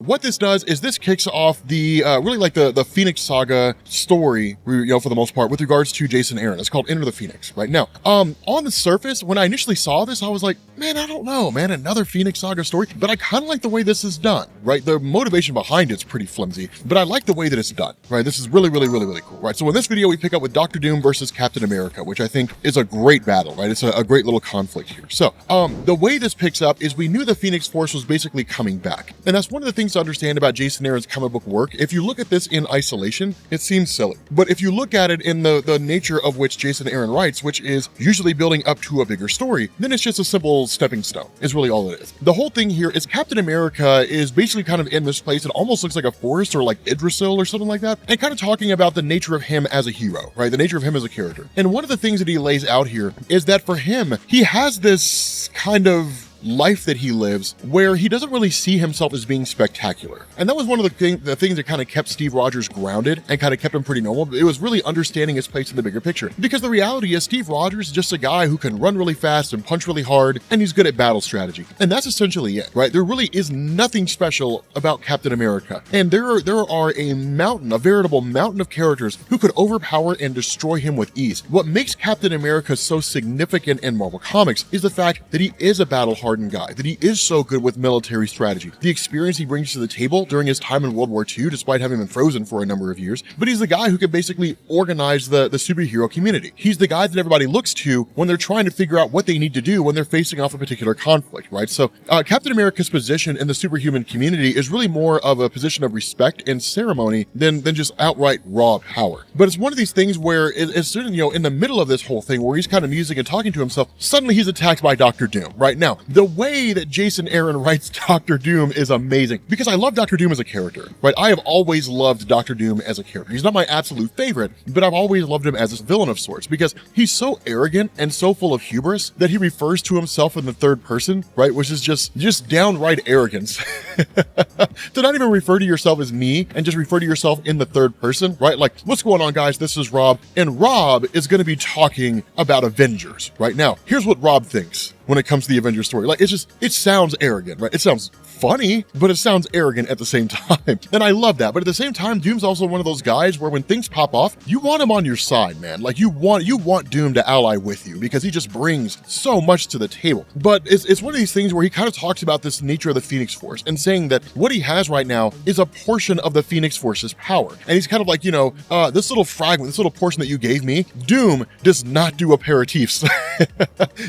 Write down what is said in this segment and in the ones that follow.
what this does is this kicks off the really like the Phoenix Saga story, for the most part, with regards to Jason Aaron. It's called Enter the Phoenix. Right now, on the surface, when I initially saw this, I was like, man, I don't know, man, another Phoenix Saga story. But I kind of like the way this is done. Right, the motivation behind it's pretty flimsy, but I like the way that it's done. Right, this is really cool. Right, so in this video, we pick up with Doctor Doom versus Captain America, which I think is a great battle. Right, it's a great little conflict here. So, the way this picks up is we knew the Phoenix Force was basically coming back, and that's one of the things to understand about Jason Aaron's comic book work. If you look at this in isolation, it seems silly, but if you look at it in the nature of which Jason Aaron writes, which is usually building up to a bigger story, then it's just a simple stepping stone, is really all it is. The whole thing here is Captain America is basically kind of in this place. It almost looks like a forest or like Idrisil or something like that, and kind of talking about the nature of him as a hero, right? The nature of him as a character. And one of the things that he lays out here is that for him, he has this kind of life that he lives where he doesn't really see himself as being spectacular. And that was one of the things that kind of kept Steve Rogers grounded and kind of kept him pretty normal. It was really understanding his place in the bigger picture. Because the reality is Steve Rogers is just a guy who can run really fast and punch really hard, and he's good at battle strategy. And that's essentially it, right? There really is nothing special about Captain America. And there are a veritable mountain of characters who could overpower and destroy him with ease. What makes Captain America so significant in Marvel Comics is the fact that he is a battle-hardened guy, that he is so good with military strategy, the experience he brings to the table during his time in World War II, despite having been frozen for a number of years. But he's the guy who can basically organize the superhero community. He's the guy that everybody looks to when they're trying to figure out what they need to do when they're facing off a particular conflict, right? So Captain America's position in the superhuman community is really more of a position of respect and ceremony than just outright raw power. But it's one of these things where as soon, in the middle of this whole thing where he's kind of musing and talking to himself, suddenly he's attacked by Doctor Doom. Right now, the way that Jason Aaron writes Doctor Doom is amazing because I love Doctor Doom as a character, right? I have always loved Doctor Doom as a character. He's not my absolute favorite, but I've always loved him as a villain of sorts because he's so arrogant and so full of hubris that he refers to himself in the third person, right? Which is just downright arrogance. To not even refer to yourself as me and just refer to yourself in the third person, right? Like, what's going on, guys? This is Rob, and Rob is going to be talking about Avengers right now. Here's what Rob thinks when it comes to the Avengers story. Like, it sounds arrogant, right? It sounds funny, but it sounds arrogant at the same time. And I love that. But at the same time, Doom's also one of those guys where when things pop off, you want him on your side, man. Like you want Doom to ally with you because he just brings so much to the table. But it's one of these things where he kind of talks about this nature of the Phoenix Force and saying that what he has right now is a portion of the Phoenix Force's power. And he's kind of like, this little fragment, this little portion that you gave me, Doom does not do aperitifs.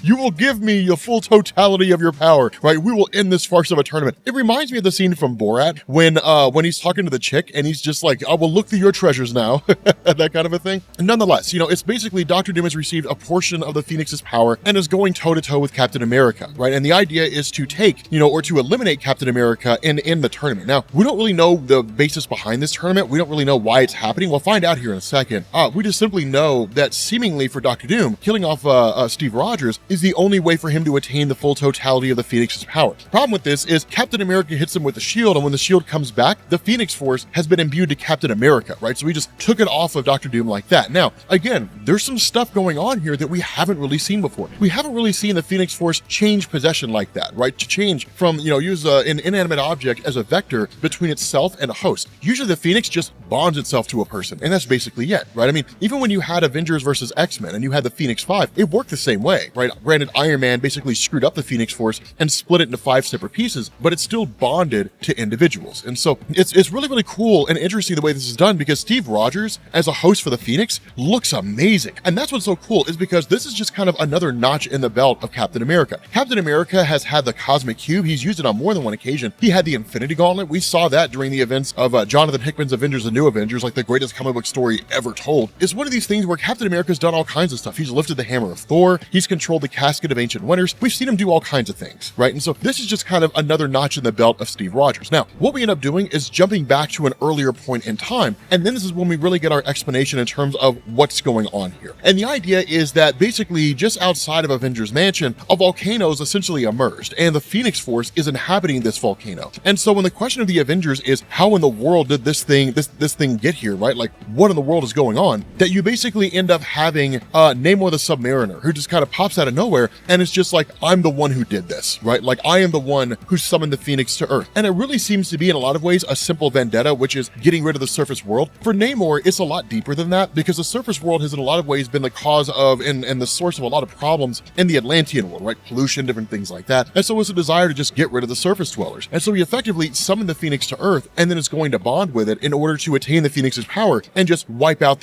You will give me the full totality of your power, right? We will end this farce of a tournament. It reminds me of the scene from Borat when he's talking to the chick and he's just like, I will look through your treasures now, that kind of a thing. And nonetheless, it's basically Dr. Doom has received a portion of the Phoenix's power and is going toe to toe with Captain America, right? And the idea is to take, or to eliminate Captain America in the tournament. Now, we don't really know the basis behind this tournament. We don't really know why it's happening. We'll find out here in a second. We just simply know that seemingly for Dr. Doom, killing off Steve Rogers is the only way for him to attain the full totality of the Phoenix's power. Problem with this is Captain America hits him with the shield, and when the shield comes back, the Phoenix Force has been imbued to Captain America, right? So we just took it off of Dr. Doom like that. Now, again, there's some stuff going on here that we haven't really seen before. We haven't really seen the Phoenix Force change possession like that, right? To change from, use an inanimate object as a vector between itself and a host. Usually the Phoenix just bonds itself to a person, and that's basically it, right? I mean, even when you had Avengers versus X-Men and you had the Phoenix 5, it worked the same way, right? Granted, Iron Man basically screwed up the Phoenix Force and split it into 5 separate pieces, but it's still bonded to individuals. And so it's really, really cool and interesting the way this is done because Steve Rogers, as a host for the Phoenix, looks amazing. And that's what's so cool is because this is just kind of another notch in the belt of Captain America. Captain America has had the Cosmic Cube. He's used it on more than one occasion. He had the Infinity Gauntlet. We saw that during the events of Jonathan Hickman's Avengers: The New Avengers, like the greatest comic book story ever told. It's one of these things where Captain America's done all kinds of stuff. He's lifted the hammer of Thor. He's controlled the casket of ancient winners. We've seen him do all kinds of things, right? And so this is just kind of another notch in the belt of Steve Rogers. Now, what we end up doing is jumping back to an earlier point in time, and then this is when we really get our explanation in terms of what's going on here. And the idea is that basically just outside of Avengers Mansion, a volcano is essentially emerged, and the Phoenix Force is inhabiting this volcano. And so when the question of the Avengers is how in the world did this thing get here, right? Like what in the world is going on? That you basically end up having Namor the Submariner, who just kind of pops out of nowhere and is just like, I'm the one who did this, right? Like, I am the one who summoned the Phoenix to Earth. And it really seems to be, in a lot of ways, a simple vendetta, which is getting rid of the surface world. For Namor, it's a lot deeper than that, because the surface world has in a lot of ways been the cause of and the source of a lot of problems in the Atlantean world, right? Pollution, different things like that. And so it's a desire to just get rid of the surface dwellers. And so he effectively summoned the Phoenix to Earth, and then is going to bond with it in order to attain the Phoenix's power and just wipe out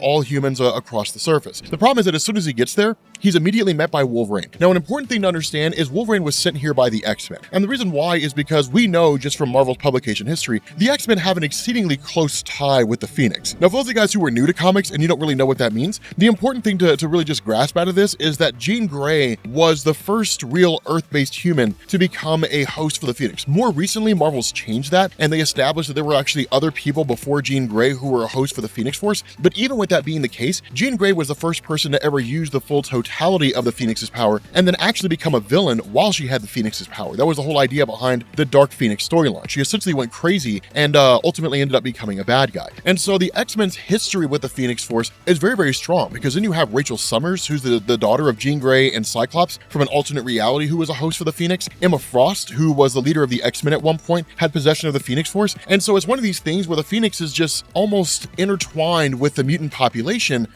all humans across the surface. The problem is that as soon as he gets there, he's immediately met by Wolverine. Now, an important thing to understand is Wolverine was sent here by the X-Men. And the reason why is because we know just from Marvel's publication history, the X-Men have an exceedingly close tie with the Phoenix. Now, for those of you guys who are new to comics and you don't really know what that means, the important thing to really just grasp out of this is that Jean Grey was the first real Earth-based human to become a host for the Phoenix. More recently, Marvel's changed that, and they established that there were actually other people before Jean Grey who were a host for the Phoenix Force. But even with that being the case, Jean Grey was the first person to ever use the full totality of the Phoenix's power and then actually become a villain while she had the Phoenix's power. That was the whole idea behind the Dark Phoenix storyline. She essentially went crazy and ultimately ended up becoming a bad guy. And so the X-Men's history with the Phoenix Force is very, very strong, because then you have Rachel Summers, who's the daughter of Jean Grey and Cyclops from an alternate reality, who was a host for the Phoenix. Emma Frost, who was the leader of the X-Men at one point, had possession of the Phoenix Force. And so it's one of these things where the Phoenix is just almost intertwined with the mutant population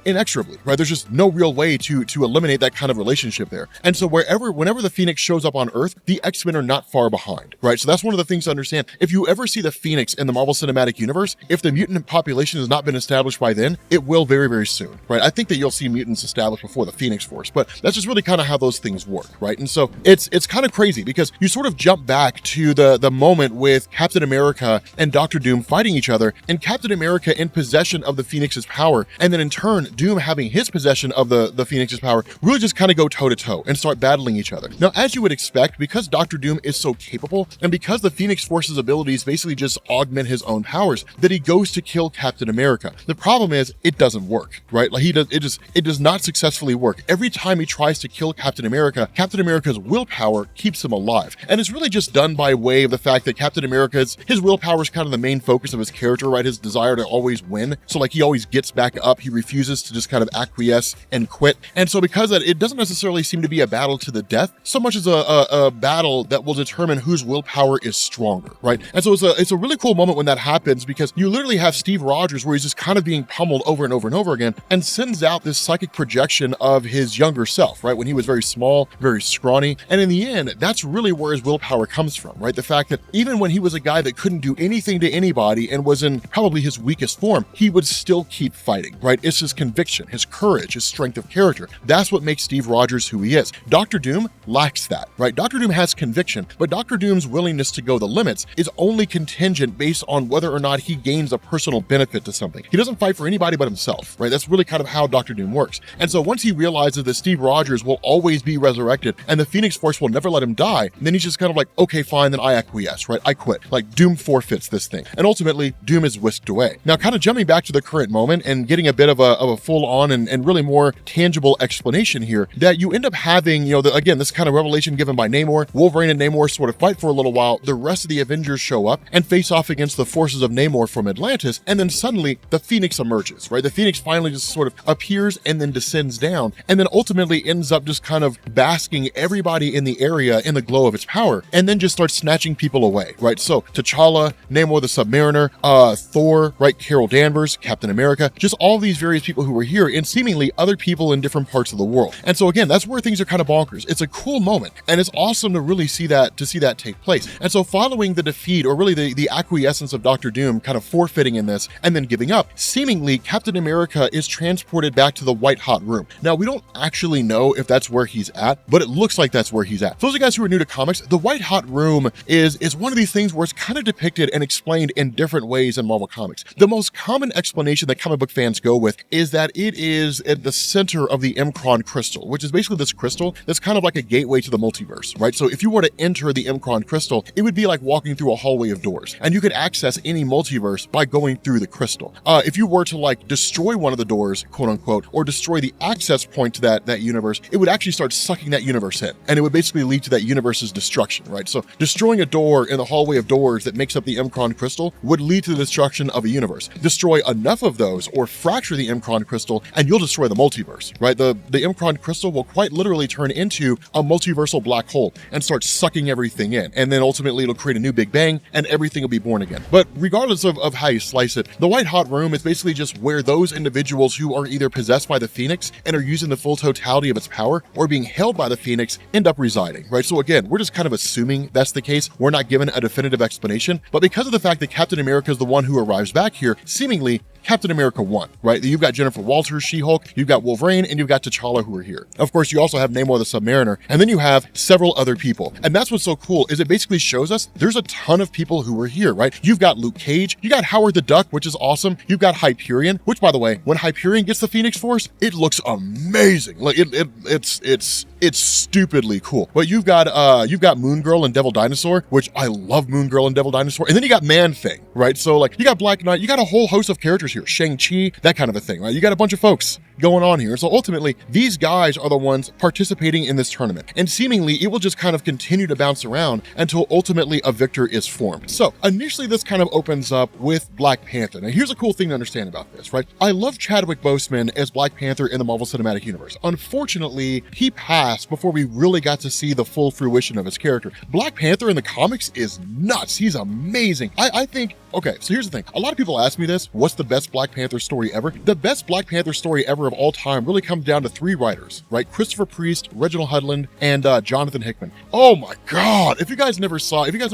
inexorably, right? There's just no real way to eliminate that kind of relationship there. And so whenever the Phoenix shows up on Earth, the X-Men are not far behind, right? So that's one of the things to understand. If you ever see the Phoenix in the Marvel Cinematic Universe, if the mutant population has not been established by then, it will very, very soon, right? I think that you'll see mutants established before the Phoenix Force, but that's just really kind of how those things work, right? And so it's kind of crazy, because you sort of jump back to the moment with Captain America and Doctor Doom fighting each other, and Captain America in possession of the Phoenix's power, and then in turn, Doom having his possession of the Phoenix's power, really just kind of go toe to toe and start battling each other. Now, as you would expect, because Doctor Doom is so capable, and because the Phoenix Force's abilities basically just augment his own powers, that he goes to kill Captain America. The problem is, it doesn't work, right? Like it does not successfully work. Every time he tries to kill Captain America's willpower keeps him alive. And it's really just done by way of the fact that Captain America's willpower is kind of the main focus of his character, right? His desire to always win. So like, he always gets back up. He refuses to just kind of acquiesce and quit. And so because that, it doesn't necessarily seem to be a battle to the death so much as a battle that will determine whose willpower is stronger, right? And so it's a really cool moment when that happens, because you literally have Steve Rogers where he's just kind of being pummeled over and over and over again, and sends out this psychic projection of his younger self, right? When he was very small, very scrawny. And in the end, that's really where his willpower comes from, right? The fact that even when he was a guy that couldn't do anything to anybody and was in probably his weakest form, he would still keep fighting, right? It's his conviction, his courage, his strength of character. That's what makes Steve Rogers who he is. Doctor Doom lacks that, right? Doctor Doom has conviction, but Doctor Doom's willingness to go the limits is only contingent based on whether or not he gains a personal benefit to something. He doesn't fight for anybody but himself, right? That's really kind of how Doctor Doom works. And so once he realizes that Steve Rogers will always be resurrected and the Phoenix Force will never let him die, then he's just kind of like, okay, fine, then I acquiesce, right? I quit. Like, Doom forfeits this thing. And ultimately, Doom is whisked away. Now, kind of jumping back to the current moment and getting a bit of a full-on and really more tangible explanation here, that you end up having, again, this kind of revelation given by Namor. Wolverine and Namor sort of fight for a little while. The rest of the Avengers show up and face off against the forces of Namor from Atlantis, and then suddenly the Phoenix emerges, right? The Phoenix finally just sort of appears and then descends down, and then ultimately ends up just kind of basking everybody in the area in the glow of its power, and then just starts snatching people away, right? So T'Challa, Namor the Submariner, Thor, right? Carol Danvers, Captain America, just all these various people who were here, and seemingly other people in different parts of the world. And so again, that's where things are kind of bonkers. It's a cool moment, and it's awesome to really see that take place. And so following the defeat, or really the acquiescence of Doctor Doom kind of forfeiting in this and then giving up, seemingly Captain America is transported back to the White Hot Room. Now, we don't actually know if that's where he's at, but it looks like that's where he's at. For those of you guys who are new to comics, the White Hot Room is one of these things where it's kind of depicted and explained in different ways in Marvel Comics. The most common explanation that comic book fans go with is that it is at the center of the M'Kraan crystal, which is basically this crystal that's kind of like a gateway to the multiverse, right? So if you were to enter the M'Kraan crystal, it would be like walking through a hallway of doors, and you could access any multiverse by going through the crystal. If you were to like destroy one of the doors, quote unquote, or destroy the access point to that universe, it would actually start sucking that universe in, and it would basically lead to that universe's destruction, right? So destroying a door in the hallway of doors that makes up the M'Kraan crystal would lead to the destruction of a universe. Destroy enough of those, or fracture the M'Kraan crystal, and you'll destroy the multiverse, right? The M'Kraan crystal will quite quite literally turn into a multiversal black hole and start sucking everything in. And then ultimately it'll create a new Big Bang and everything will be born again. But regardless of how you slice it, the white hot room is basically just where those individuals who are either possessed by the Phoenix and are using the full totality of its power or being held by the Phoenix end up residing, right? So again, we're just kind of assuming that's the case. We're not given a definitive explanation, but because of the fact that Captain America is the one who arrives back here, seemingly Captain America won, right? You've got Jennifer Walters, She-Hulk, you've got Wolverine, and you've got T'Challa who are here. Of course, you also have Namor the Submariner, and then you have several other people. And that's what's so cool, is it basically shows us there's a ton of people who are here, right? You've got Luke Cage, you got Howard the Duck, which is awesome. You've got Hyperion, which by the way, when Hyperion gets the Phoenix Force, it looks amazing. Like it's stupidly cool. But you've got Moon Girl and Devil Dinosaur, which I love Moon Girl and Devil Dinosaur. And then you got Man-Thing, right? So like you got Black Knight, you got a whole host of characters here, Shang-Chi, that kind of a thing, right? You got a bunch of folks going on here. So ultimately, these guys are the ones participating in this tournament. And seemingly, it will just kind of continue to bounce around until ultimately a victor is formed. So initially, this kind of opens up with Black Panther. Now, here's a cool thing to understand about this, right? I love Chadwick Boseman as Black Panther in the Marvel Cinematic Universe. Unfortunately, he passed before we really got to see the full fruition of his character. Black Panther in the comics is nuts. He's amazing. I think, okay, so here's the thing. A lot of people ask me this, what's the best Black Panther story ever? The best Black Panther story ever of all time really comes down to three writers, right? Christopher Priest, Reginald Hudlin, and Jonathan Hickman. Oh my God. If you guys never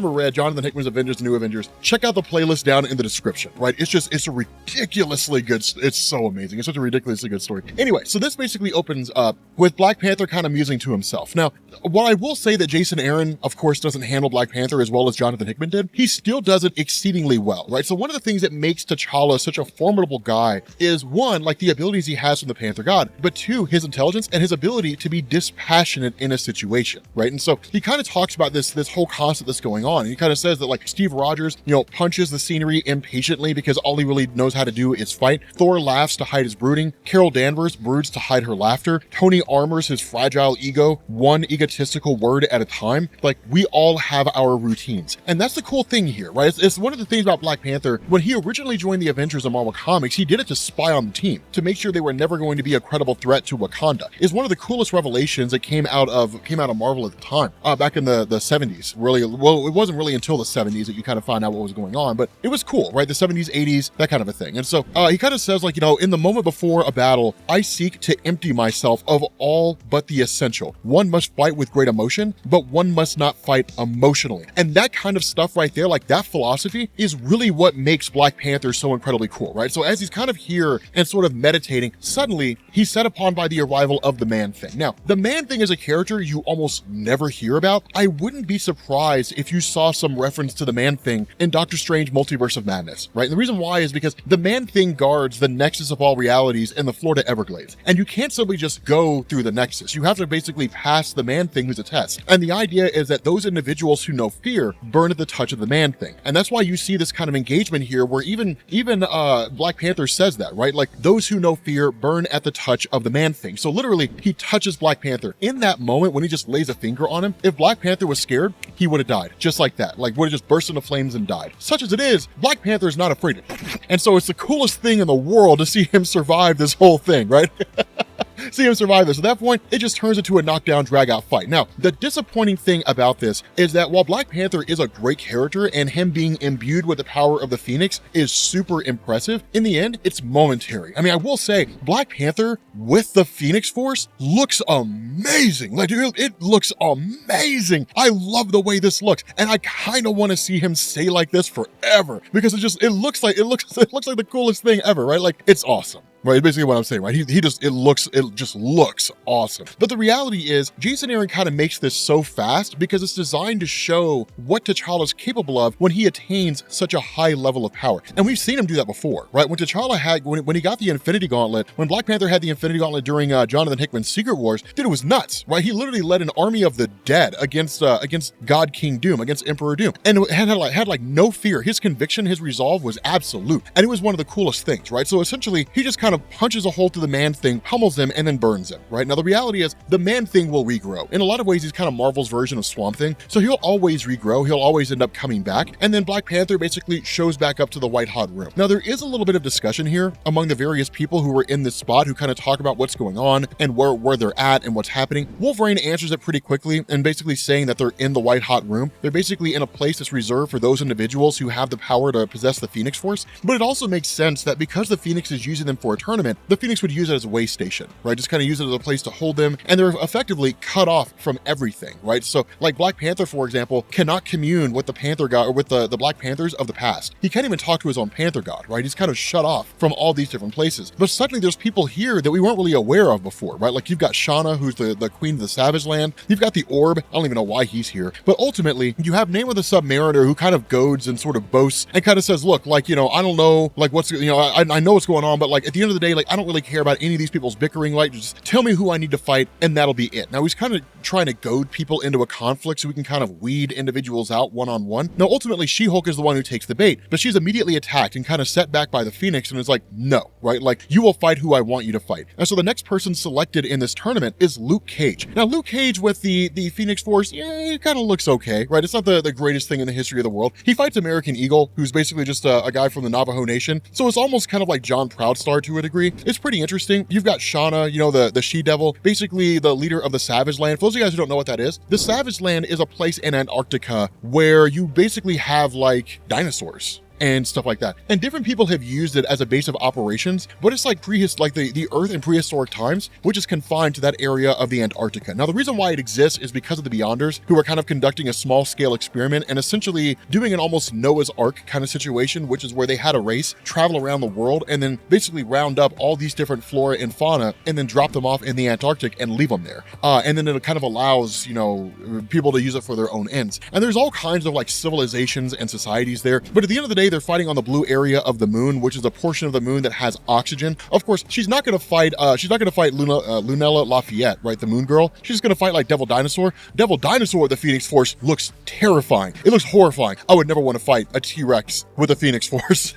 read Jonathan Hickman's Avengers, the New Avengers, check out the playlist down in the description, right? It's a ridiculously good, it's so amazing. It's such a ridiculously good story. Anyway, so this basically opens up with Black Panther kind of musing to himself. Now, while I will say that Jason Aaron, of course, doesn't handle Black Panther as well as Jonathan Hickman did, he still does it exceedingly well, right? So one of the things that makes T'Challa such a formidable guy is one, like the abilities he has from the Panther God, but two, his intelligence and his ability to be dispassionate in a situation, right? And so he kind of talks about this whole concept that's going on. And he kind of says that like Steve Rogers, punches the scenery impatiently because all he really knows how to do is fight. Thor laughs to hide his brooding. Carol Danvers broods to hide her laughter. Tony armors his fragile ego, one egotistical word at a time. Like, we all have our routines. And that's the cool thing here, right? It's one of the things about Black Panther. When he originally joined the Avengers of Marvel Comics, he did it to spy on the team, to make sure they were never going to be a credible threat to Wakanda. It's one of the coolest revelations that came out of Marvel at the time, back in the 70s. Really, well, it wasn't really until the 70s that you kind of find out what was going on, but it was cool, right? The 70s, 80s, that kind of a thing. And so he kind of says, like, in the moment before a battle, I seek to empty myself of all but the essential. One must fight with great emotion, but one must not fight emotionally. And that kind of stuff right there, like that philosophy, is really what makes Black Panther so incredibly cool, right? So as he's kind of here and sort of meditating, suddenly he's set upon by the arrival of the Man-Thing. Now, the Man-Thing is a character you almost never hear about. I wouldn't be surprised if you saw some reference to the Man-Thing in Doctor Strange Multiverse of Madness, right? And the reason why is because the Man-Thing guards the nexus of all realities in the Florida Everglades. And you can't simply just go through the nexus. You have to basically pass the Man-Thing, who's a test. And the idea is that those individuals who know fear burn at the touch of the Man-Thing. And that's why you see this kind of engagement here where even Black Panther says that, right? Like, those who know fear burn at the touch of the Man-Thing. So literally, he touches Black Panther. In that moment, when he just lays a finger on him, if Black Panther was scared, he would have died. Just like that. Like, would have just burst into flames and died. Such as it is, Black Panther is not afraid of it. And so it's the coolest thing in the world to see him survive this whole thing, right? See him survive this. At that point, it just turns into a knockdown, drag-out fight. Now, the disappointing thing about this is that while Black Panther is a great character and him being imbued with the power of the Phoenix is super impressive, in the end, it's momentary. I mean, I will say, Black Panther with the Phoenix Force looks amazing. Like, dude, it looks amazing. I love the way this looks, and I kind of want to see him stay like this forever because it looks like the coolest thing ever, right? Like, it's awesome. Right, basically what I'm saying, right? It just looks awesome. But the reality is, Jason Aaron kind of makes this so fast because it's designed to show what T'Challa's capable of when he attains such a high level of power. And we've seen him do that before, right? When T'Challa when he got the Infinity Gauntlet, when Black Panther had the Infinity Gauntlet during Jonathan Hickman's Secret Wars, dude, it was nuts, right? He literally led an army of the dead against God King Doom, against Emperor Doom, and had like no fear. His conviction, his resolve was absolute, and it was one of the coolest things, right? So essentially, he just kind of of punches a hole through the Man-Thing, pummels him, and then burns him, right? Now, the reality is the Man-Thing will regrow. In a lot of ways, he's kind of Marvel's version of Swamp Thing, so he'll always regrow, he'll always end up coming back, and then Black Panther basically shows back up to the White Hot Room. Now, there is a little bit of discussion here among the various people who were in this spot who kind of talk about what's going on and where they're at and what's happening. Wolverine answers it pretty quickly and basically saying that they're in the White Hot Room. They're basically in a place that's reserved for those individuals who have the power to possess the Phoenix Force, but it also makes sense that because the Phoenix is using them for a tournament, the Phoenix would use it as a way station, right? Just kind of use it as a place to hold them, and they're effectively cut off from everything, right? So like Black Panther, for example, cannot commune with the Panther God or with the Black Panthers of the past. He can't even talk to his own Panther God, right? He's kind of shut off from all these different places. But suddenly there's people here that we weren't really aware of before, right? Like you've got Shauna, who's the queen of the Savage Land. You've got the Orb. I don't even know why he's here. But ultimately, you have Namor the Submariner, who kind of goads and sort of boasts and kind of says, look, like, you know, I don't know, like what's, you know, I know what's going on, but like at the end of the day, like I don't really care about any of these people's bickering, like just tell me who I need to fight and that'll be it. Now he's kind of trying to goad people into a conflict so we can kind of weed individuals out one-on-one. Now ultimately She-Hulk is the one who takes the bait, but she's immediately attacked and kind of set back by the Phoenix and is like, no, right? Like you will fight who I want you to fight. And so the next person selected in this tournament is Luke Cage. Now Luke Cage with the Phoenix Force, yeah, it kind of looks okay, right? It's not the greatest thing in the history of the world. He fights American Eagle, who's basically just a guy from the Navajo Nation. So it's almost kind of like John Proudstar to a degree. It's pretty interesting. You've got Shauna, you know, the She-Devil, basically the leader of the Savage Land. For those of you guys who don't know what that is, the Savage Land is a place in Antarctica where you basically have like dinosaurs and stuff like that. And different people have used it as a base of operations, but it's like the Earth in prehistoric times, which is confined to that area of the Antarctica. Now, the reason why it exists is because of the Beyonders, who are kind of conducting a small scale experiment and essentially doing an almost Noah's Ark kind of situation, which is where they had a race, travel around the world, and then basically round up all these different flora and fauna and then drop them off in the Antarctic and leave them there. And then it kind of allows, you know, people to use it for their own ends. And there's all kinds of like civilizations and societies there, but at the end of the day, they're fighting on the blue area of the moon, which is a portion of the moon that has oxygen. Of course, she's not going to fight Lunella Lafayette, right? The moon girl. She's just going to fight like Devil Dinosaur. Devil Dinosaur with the Phoenix Force looks terrifying. It looks horrifying. I would never want to fight a T-Rex with a Phoenix Force.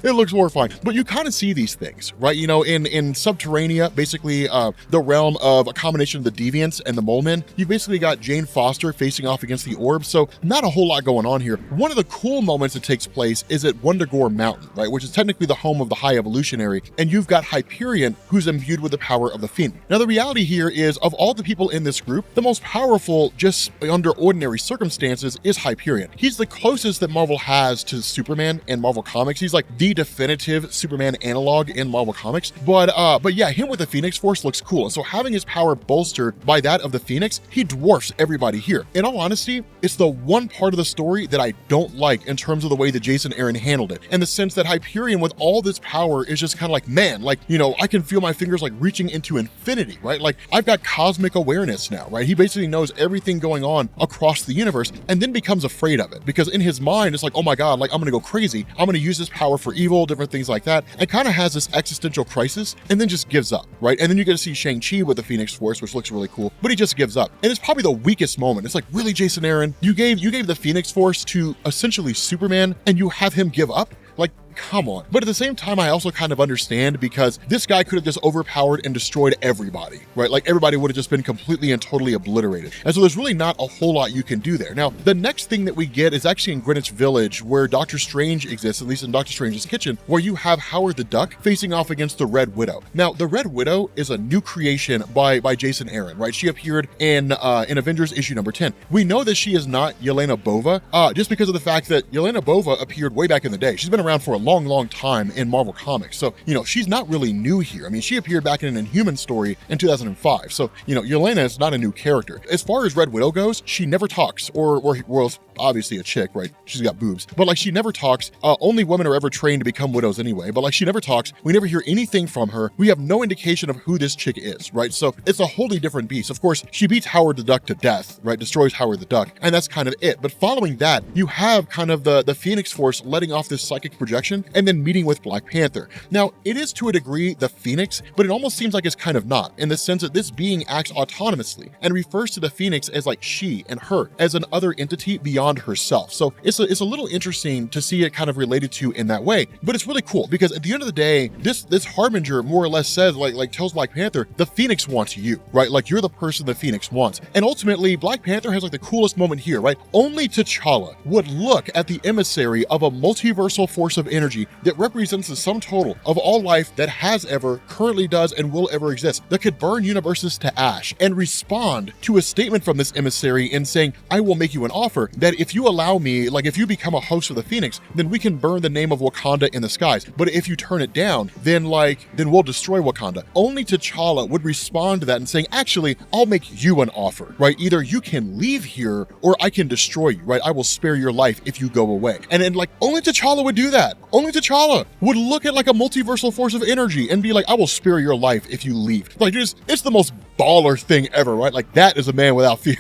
It looks horrifying. But you kind of see these things, right? You know, in Subterranea, basically the realm of a combination of the Deviants and the Mole Men, you basically got Jane Foster facing off against the Orb. So not a whole lot going on here. One of the cool moments that takes place is at Wundagore Mountain, right, which is technically the home of the High Evolutionary, and you've got Hyperion, who's imbued with the power of the Phoenix. Now, the reality here is, of all the people in this group, the most powerful, just under ordinary circumstances, is Hyperion. He's the closest that Marvel has to Superman in Marvel Comics. He's like the definitive Superman analog in Marvel Comics, but yeah, him with the Phoenix Force looks cool, and so having his power bolstered by that of the Phoenix, he dwarfs everybody here. In all honesty, it's the one part of the story that I don't like in terms of the way that Jason Aaron handled it, in the sense that Hyperion with all this power is just kind of like, man, like, you know, I can feel my fingers like reaching into infinity, right? Like I've got cosmic awareness now, right? He basically knows everything going on across the universe and then becomes afraid of it because in his mind it's like, oh my God, like I'm gonna go crazy. I'm gonna use this power for evil, different things like that, and kind of has this existential crisis and then just gives up, right? And then you get to see Shang-Chi with the Phoenix Force, which looks really cool, but he just gives up. And it's probably the weakest moment. It's like, really, Jason Aaron, you gave the Phoenix Force to essentially Superman and you have him give up? Like, come on. But at the same time, I also kind of understand because this guy could have just overpowered and destroyed everybody, right? Like everybody would have just been completely and totally obliterated. And so there's really not a whole lot you can do there. Now, the next thing that we get is actually in Greenwich Village, where Doctor Strange exists, at least in Doctor Strange's kitchen, where you have Howard the Duck facing off against the Red Widow. Now, the Red Widow is a new creation by Jason Aaron, right? She appeared in Avengers issue number 10. We know that she is not Yelena Bova, just because of the fact that Yelena Bova appeared way back in the day. She's been around for a long time in Marvel Comics. So, you know, she's not really new here. I mean, she appeared back in an Inhuman story in 2005. So, you know, Yelena is not a new character. As far as Red Widow goes, she never talks or well, obviously a chick, right? She's got boobs, but like she never talks. Only women are ever trained to become widows anyway, but like she never talks. We never hear anything from her. We have no indication of who this chick is, right? So it's a wholly different beast. Of course, she beats Howard the Duck to death, right? Destroys Howard the Duck, and that's kind of it. But following that, you have kind of the Phoenix Force letting off this psychic projection and then meeting with Black Panther. Now, it is to a degree the Phoenix, but it almost seems like it's kind of not, in the sense that this being acts autonomously and refers to the Phoenix as like she and her, as an other entity beyond Wakanda herself. So it's a little interesting to see it kind of related to in that way, but it's really cool because at the end of the day, this Harbinger more or less says, like tells Black Panther, the Phoenix wants you, right? Like you're the person the Phoenix wants. And ultimately, Black Panther has like the coolest moment here, right? Only T'Challa would look at the emissary of a multiversal force of energy that represents the sum total of all life that has ever, currently does, and will ever exist, that could burn universes to ash, and respond to a statement from this emissary in saying, I will make you an offer that if you allow me, like if you become a host of the Phoenix, then we can burn the name of Wakanda in the skies. But if you turn it down, then we'll destroy Wakanda. Only T'Challa would respond to that and saying, actually, I'll make you an offer, right? Either you can leave here or I can destroy you, right? I will spare your life if you go away. And then like only T'Challa would do that. Only T'Challa would look at like a multiversal force of energy and be like, I will spare your life if you leave. Like it's the most baller thing ever, right? Like that is a man without fear.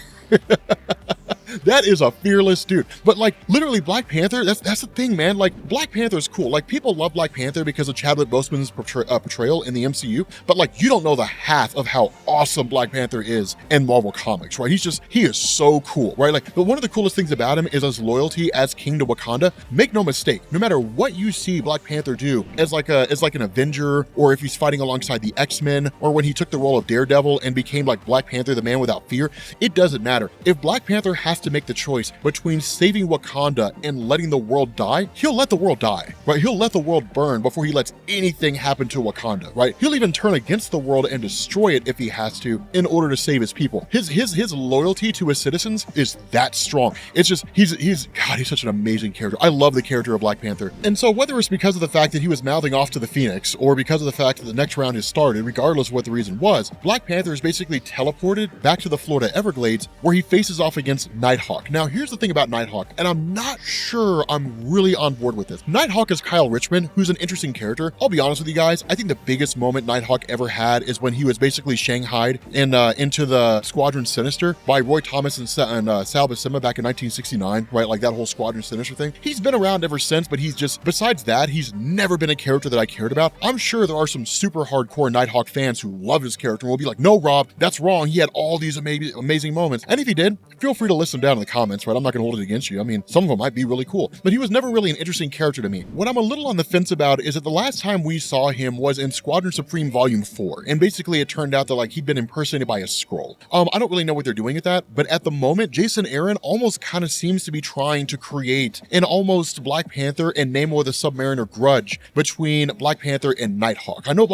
That is a fearless dude. But like literally Black Panther, that's the thing, man. Like Black Panther is cool. Like people love Black Panther because of Chadwick Boseman's portrayal in the MCU. But like you don't know the half of how awesome Black Panther is in Marvel Comics, right? He is so cool, right? Like, but one of the coolest things about him is his loyalty as king to Wakanda. Make no mistake, no matter what you see Black Panther do as like an Avenger, or if he's fighting alongside the X-Men, or when he took the role of Daredevil and became like Black Panther, the man without fear, it doesn't matter. If Black Panther has to make the choice between saving Wakanda and letting the world die, he'll let the world die, right? He'll let the world burn before he lets anything happen to Wakanda, right? He'll even turn against the world and destroy it if he has to in order to save his people. His loyalty to his citizens is that strong. It's just, he's such an amazing character. I love the character of Black Panther. And so whether it's because of the fact that he was mouthing off to the Phoenix or because of the fact that the next round has started, regardless of what the reason was, Black Panther is basically teleported back to the Florida Everglades where he faces off against Nighthawk. Now, here's the thing about Nighthawk, and I'm not sure I'm really on board with this. Nighthawk is Kyle Richmond, who's an interesting character. I'll be honest with you guys, I think the biggest moment Nighthawk ever had is when he was basically shanghaied into the Squadron Sinister by Roy Thomas and Sal Buscema back in 1969, right? Like that whole Squadron Sinister thing. He's been around ever since, but besides that, he's never been a character that I cared about. I'm sure there are some super hardcore Nighthawk fans who love his character and will be like, no, Rob, that's wrong. He had all these amazing moments. And if he did, feel free to list them down in the comments, right? I'm not going to hold it against you. I mean, some of them might be really cool, but he was never really an interesting character to me. What I'm a little on the fence about is that the last time we saw him was in Squadron Supreme Volume 4, and basically it turned out that like he'd been impersonated by a Skrull. I don't really know what they're doing with that, but at the moment, Jason Aaron almost kind of seems to be trying to create an almost Black Panther and Namor the Submariner grudge between Black Panther and Nighthawk. I know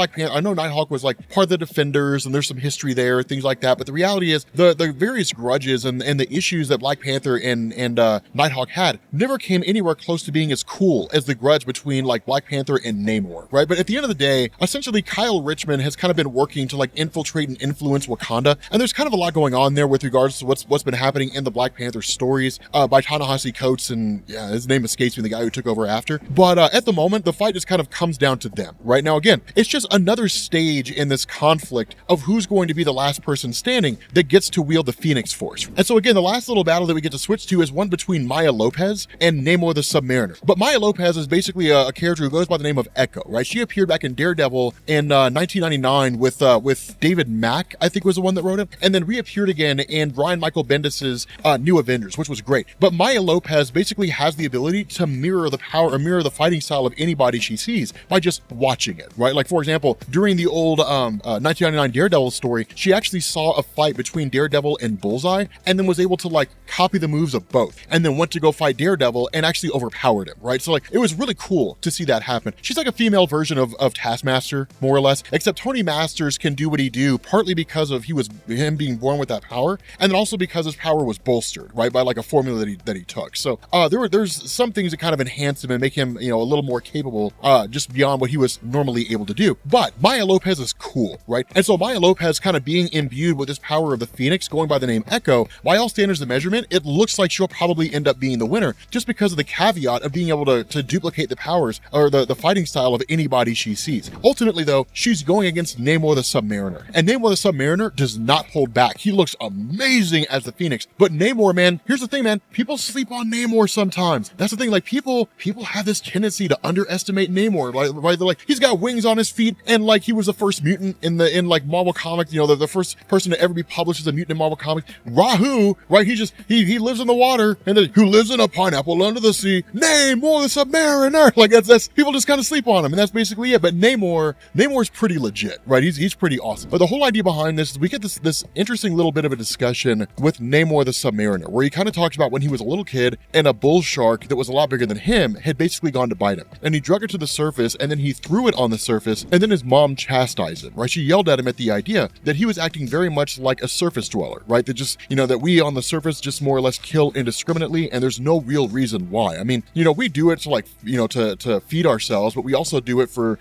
Nighthawk was like part of the Defenders, and there's some history there, things like that, but the reality is the various grudges and the issues that Black Panther and Nighthawk had never came anywhere close to being as cool as the grudge between like Black Panther and Namor, right? But at the end of the day, essentially Kyle Richmond has kind of been working to like infiltrate and influence Wakanda, and there's kind of a lot going on there with regards to what's been happening in the Black Panther stories by Ta-Nehisi Coates, and yeah, his name escapes me, the guy who took over after. But at the moment, the fight just kind of comes down to them, right? Now again, it's just another stage in this conflict of who's going to be the last person standing that gets to wield the Phoenix Force. And so again, the last little battle that we get to switch to is one between Maya Lopez and Namor the Submariner. But Maya Lopez is basically a character who goes by the name of Echo, right? She appeared back in Daredevil in 1999 with David Mack, I think was the one that wrote it, and then reappeared again in Brian Michael Bendis's New Avengers, which was great. But Maya Lopez basically has the ability to mirror the power or mirror the fighting style of anybody she sees by just watching it, right? Like for example, during the old 1999 Daredevil story, she actually saw a fight between Daredevil and Bullseye, and then was able to like copy the moves of both, and then went to go fight Daredevil and actually overpowered him, right? So like it was really cool to see that happen. She's like a female version of Taskmaster, more or less, except Tony Masters can do what he do partly because of him being born with that power, and then also because his power was bolstered, right, by like a formula that he took. So there's some things that kind of enhance him and make him, you know, a little more capable just beyond what he was normally able to do. But Maya Lopez is cool, right? And so Maya Lopez kind of being imbued with this power of the Phoenix, going by the name Echo, by all standards of measurement, it looks like she'll probably end up being the winner just because of the caveat of being able to duplicate the powers or the fighting style of anybody she sees. Ultimately though, she's going against Namor the Submariner, and Namor the Submariner does not hold back. He looks amazing as the Phoenix, but Namor, man, here's the thing, man, people sleep on Namor sometimes. That's the thing, like people have this tendency to underestimate Namor, right? They're like, he's got wings on his feet, and like he was the first mutant in like Marvel Comics, you know, the first person to ever be published as a mutant in Marvel Comics. Rahu, right? He's he lives in the water, and then who lives in a pineapple under the sea, Namor the Submariner. Like that's people just kind of sleep on him, and that's basically it. But Namor's pretty legit, right? He's pretty awesome. But the whole idea behind this is we get this interesting little bit of a discussion with Namor the Submariner, where he kind of talks about when he was a little kid and a bull shark that was a lot bigger than him had basically gone to bite him, and he drug it to the surface, and then he threw it on the surface, and then his mom chastised him, right? She yelled at him at the idea that he was acting very much like a surface dweller, right? That just, that we on the surface just more or less kill indiscriminately, and there's no real reason why. I mean, we do it to like, to feed ourselves, but we also do it for,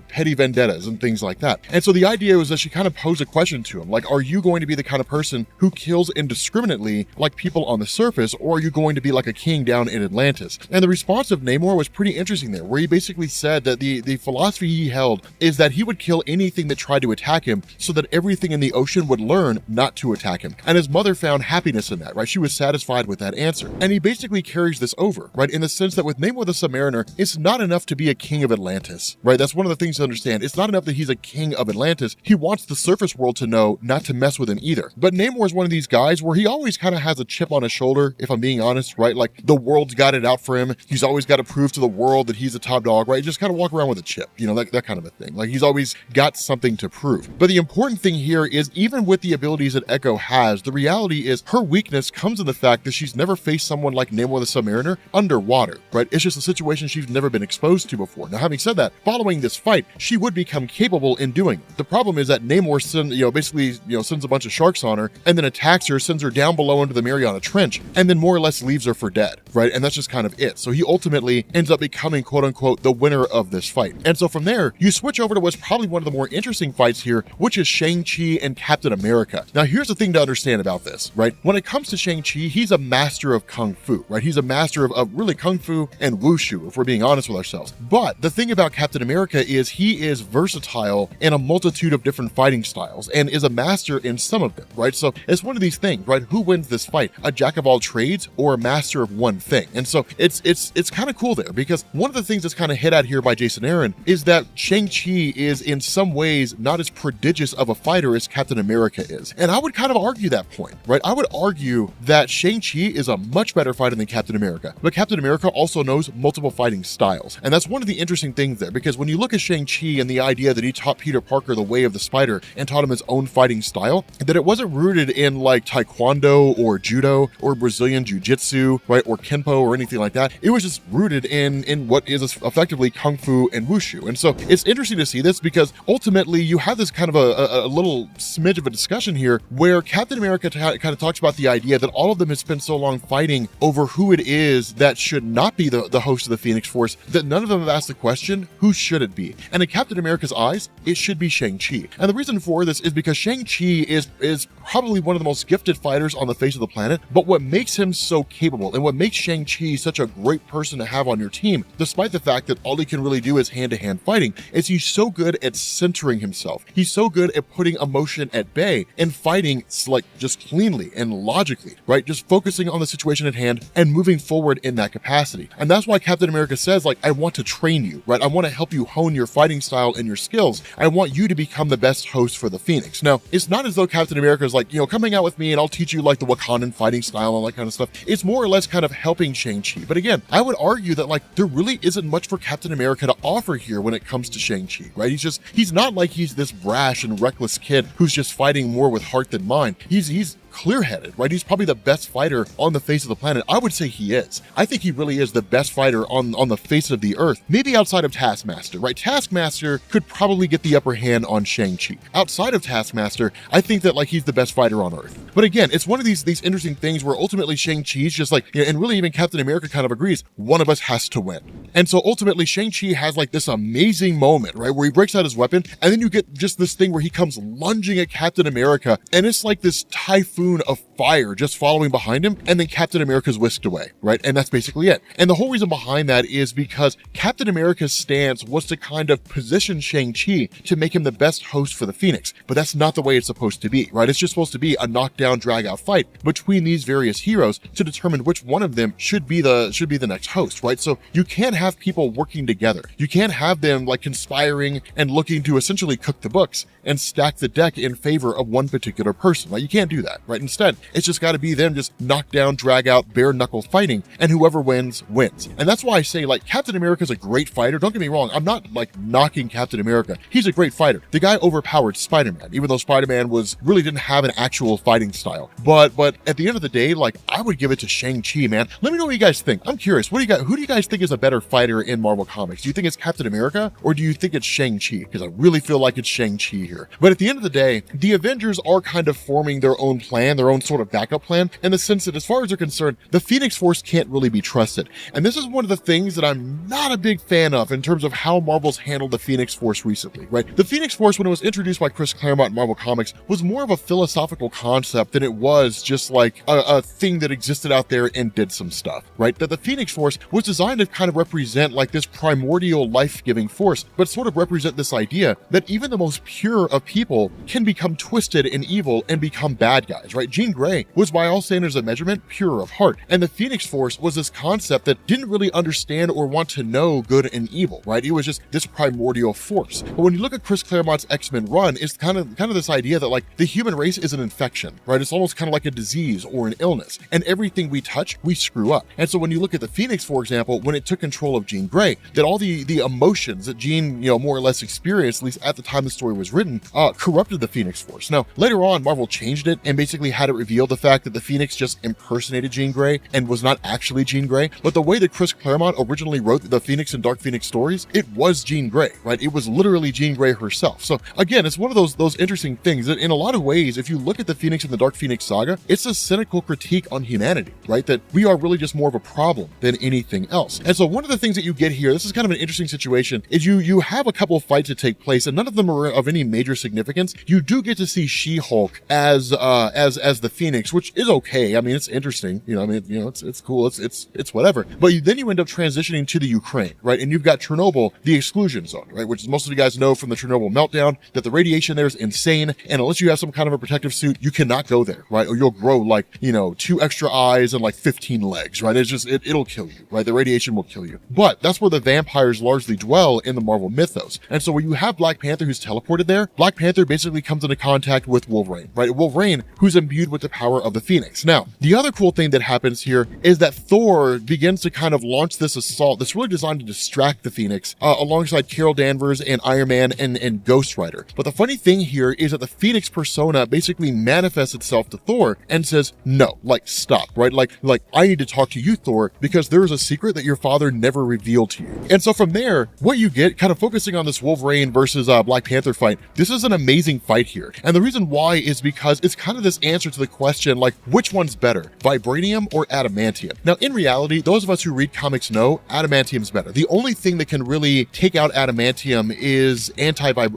petty vendettas and things like that. And so the idea was that she kind of posed a question to him, like, are you going to be the kind of person who kills indiscriminately like people on the surface, or are you going to be like a king down in Atlantis? And the response of Namor was pretty interesting there, where he basically said that the philosophy he held is that he would kill anything that tried to attack him so that everything in the ocean would learn not to attack him. And his mother found happiness in that, right? She was satisfied with that answer. And he basically carries this over, right? In the sense that with Namor the Submariner, it's not enough to be a king of Atlantis, right? That's one of the things to understand. It's not enough that he's a king of Atlantis. He wants the surface world to know not to mess with him either. But Namor is one of these guys where he always kind of has a chip on his shoulder, if I'm being honest, right? Like the world's got it out for him. He's always got to prove to the world that he's the top dog, right? Just kind of walk around with a chip, that kind of a thing. Like he's always got something to prove. But the important thing here is even with the abilities that Echo has, the reality is her weakness comes in the fact that she's never faced someone like Namor the Submariner underwater, right? It's just a situation she's never been exposed to before. Now, having said that, following this fight, she would become capable in doing it. The problem is that Namor sends a bunch of sharks on her and then attacks her, sends her down below into the Mariana Trench, and then more or less leaves her for dead, right? And that's just kind of it. So he ultimately ends up becoming, quote unquote, the winner of this fight. And so from there, you switch over to what's probably one of the more interesting fights here, which is Shang-Chi and Captain America. Now, here's the thing to understand about this, right? When it comes to Shang-Chi, he's a master of Kung Fu, right? He's a master of really Kung Fu and Wushu, if we're being honest with ourselves. But the thing about Captain America is he is versatile in a multitude of different fighting styles and is a master in some of them, right? So it's one of these things, right? Who wins this fight? A jack of all trades or a master of one thing? And so it's kind of cool there, because one of the things that's kind of hit at here by Jason Aaron is that Shang-Chi is in some ways not as prodigious of a fighter as Captain America is. And I would kind of argue that point, right? I would argue that Shang-Chi is a much better fighter than Captain America, but Captain America also knows multiple fighting styles. And that's one of the interesting things there, because when you look at Shang-Chi and the idea that he taught Peter Parker the way of the spider and taught him his own fighting style, that it wasn't rooted in like Taekwondo or Judo or Brazilian Jiu-Jitsu, right? Or Kenpo or anything like that. It was just rooted in what is effectively Kung Fu and Wushu. And so it's interesting to see this because ultimately you have this kind of a little smidge of a discussion here where Captain America kind of talks about the idea that all of them have spent so long fighting over who it is that should not be the host of the Phoenix Force that none of them have asked the question, who should it be? And in Captain America's eyes, it should be Shang-Chi. And the reason for this is because Shang-Chi is probably one of the most gifted fighters on the face of the planet, but what makes him so capable and what makes Shang-Chi such a great person to have on your team, despite the fact that all he can really do is hand-to-hand fighting, is he's so good at centering himself. He's so good at putting emotion at bay and fighting like just cleanly and logically, right? Just focusing on the situation at hand and moving forward in that capacity. And that's why Captain America says, like, I want to train you, right? I want to help you hone your fighting style and your skills. I want you to become the best host for the Phoenix. Now, it's not as though Captain America is like, coming out with me and I'll teach you like the Wakandan fighting style and all that kind of stuff. It's more or less kind of helping Shang-Chi. But again, I would argue that like there really isn't much for Captain America to offer here when it comes to Shang-Chi, right? He's not like he's this brash and reckless kid who's just fighting more with heart than mind. He's clear-headed, right? He's probably the best fighter on the face of the planet. I would say he is. I think he really is the best fighter on the face of the earth, maybe outside of Taskmaster, right? Taskmaster could probably get the upper hand on Shang-Chi. Outside of Taskmaster, I think that like he's the best fighter on earth. But again, it's one of these interesting things where ultimately Shang-Chi's just like, and really even Captain America kind of agrees, one of us has to win. And so ultimately Shang-Chi has like this amazing moment, right? Where he breaks out his weapon and then you get just this thing where he comes lunging at Captain America and it's like this typhoon of fire just following behind him, and then Captain America's whisked away, right? And that's basically it. And the whole reason behind that is because Captain America's stance was to kind of position Shang-Chi to make him the best host for the Phoenix, but that's not the way it's supposed to be, right? It's just supposed to be a knockdown, drag-out fight between these various heroes to determine which one of them should be the next host, right? So you can't have people working together. You can't have them like conspiring and looking to essentially cook the books and stack the deck in favor of one particular person. Like, you can't do that, right? Instead, it's just got to be them just knock down, drag out, bare knuckle fighting, and whoever wins, wins. And that's why I say, like, Captain America's a great fighter. Don't get me wrong. I'm not like knocking Captain America. He's a great fighter. The guy overpowered Spider-Man, even though Spider-Man really didn't have an actual fighting style. But at the end of the day, like, I would give it to Shang-Chi, man. Let me know what you guys think. I'm curious. Who do you guys think is a better fighter in Marvel Comics? Do you think it's Captain America, or do you think it's Shang-Chi? Because I really feel like it's Shang-Chi here. But at the end of the day, the Avengers are kind of forming their own plan, their own sort of backup plan, in the sense that as far as they're concerned, the Phoenix Force can't really be trusted. And this is one of the things that I'm not a big fan of in terms of how Marvel's handled the Phoenix Force recently, right? The Phoenix Force, when it was introduced by Chris Claremont in Marvel Comics, was more of a philosophical concept than it was just like a thing that existed out there and did some stuff, right? That the Phoenix Force was designed to kind of represent like this primordial life-giving force, but sort of represent this idea that even the most pure of people can become twisted and evil and become bad guys, right? Jean Grey was, by all standards of measurement, pure of heart. And the Phoenix Force was this concept that didn't really understand or want to know good and evil, right? It was just this primordial force. But when you look at Chris Claremont's X-Men run, it's kind of this idea that like the human race is an infection, right? It's almost kind of like a disease or an illness. And everything we touch, we screw up. And so when you look at the Phoenix, for example, when it took control of Jean Grey, that all the emotions that Jean, more or less experienced, at least at the time the story was written, corrupted the Phoenix Force. Now, later on, Marvel changed it and basically had it reveal the fact that the Phoenix just impersonated Jean Grey and was not actually Jean Grey. But the way that Chris Claremont originally wrote the Phoenix and Dark Phoenix stories, it was Jean Grey, right? It was literally Jean Grey herself. So again, it's one of those interesting things that in a lot of ways, if you look at the Phoenix and the Dark Phoenix saga, it's a cynical critique on humanity, right? That we are really just more of a problem than anything else. And so one of the things that you get here, this is kind of an interesting situation, is you have a couple of fights that take place and none of them are of any major significance. You do get to see She-Hulk as the Phoenix, which is okay. I mean, it's interesting, it's cool. It's whatever. But then you end up transitioning to the Ukraine, right? And you've got Chernobyl, the exclusion zone, right? Which most of you guys know from the Chernobyl meltdown that the radiation there is insane. And unless you have some kind of a protective suit, you cannot go there, right? Or you'll grow like, 2 extra eyes and like 15 legs, right? It's just, it'll kill you, right? The radiation will kill you. But that's where the vampires largely dwell in the Marvel mythos. And so when you have Black Panther who's teleported there, Black Panther basically comes into contact with Wolverine, right? Wolverine, who's imbued with the power of the Phoenix. Now, the other cool thing that happens here is that Thor begins to kind of launch this assault that's really designed to distract the Phoenix alongside Carol Danvers and Iron Man and Ghost Rider. But the funny thing here is that the Phoenix persona basically manifests itself to Thor and says, no, like, stop, right? Like I need to talk to you, Thor, because there is a secret that your father never revealed to you. And so from there, what you get, kind of focusing on this Wolverine versus Black Panther fight, this is an amazing fight here. And the reason why is because it's kind of this answer to the question, like, which one's better, vibranium or adamantium? Now, in reality, those of us who read comics know adamantium's better. The only thing that can really take out adamantium is anti-metal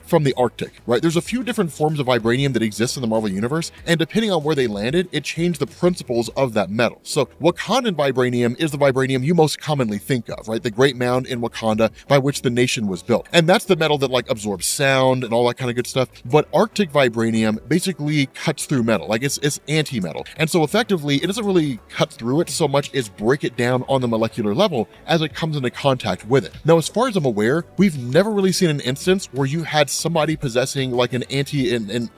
from the Arctic, right? There's a few different forms of vibranium that exist in the Marvel Universe, and depending on where they landed, it changed the principles of that metal. So Wakandan vibranium is the vibranium you most commonly think of, right? The Great Mound in Wakanda by which the nation was built. And that's the metal that like absorbs sound and all that kind of good stuff. But Arctic vibranium basically cuts through metal, like it's anti-metal. And so effectively, it doesn't really cut through it so much as break it down on the molecular level as it comes into contact with it. Now, as far as I'm aware, we've never really seen an instance where you had somebody possessing like an